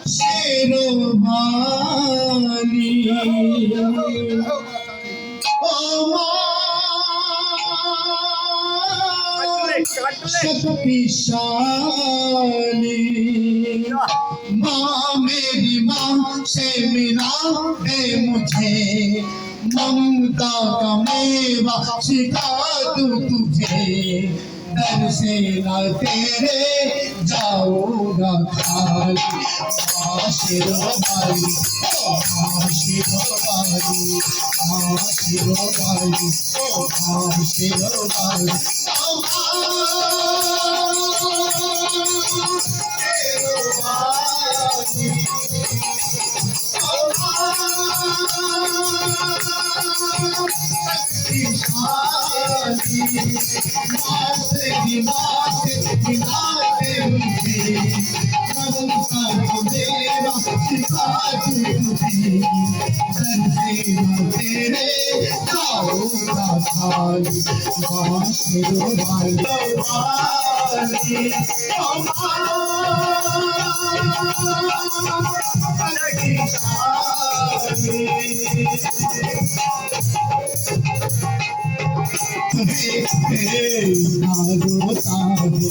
शेरोवाली ओ शक्तिशाली माँ मेरी माँ से मिला है मुझे ममता का मेवा सिखा दूँ तुझे दर से न तेरे जाऊंगा खाली माँ शेरोवाली माँ शेरोवाली माँ शेरोवाली माँ शेरोवाली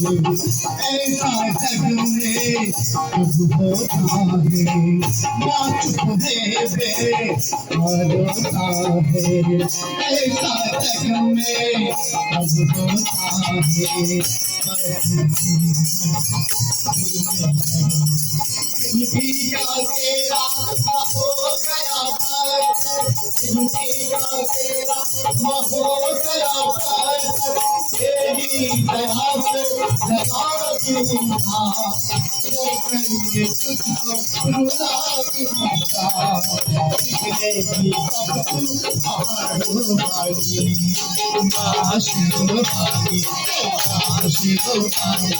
ऐसा जग में अब होता है माँ चुप है बे रोता है ऐसा जग में अब होता है जिंदगी का तेरा हो गया जिंदगी का तेरा हो गया तेरी दया से लगा दूंगा करेंगे तुझको रुला दूंगा निकलेगी सब तू आरोवाली आशीर्वादी आशीर्वादी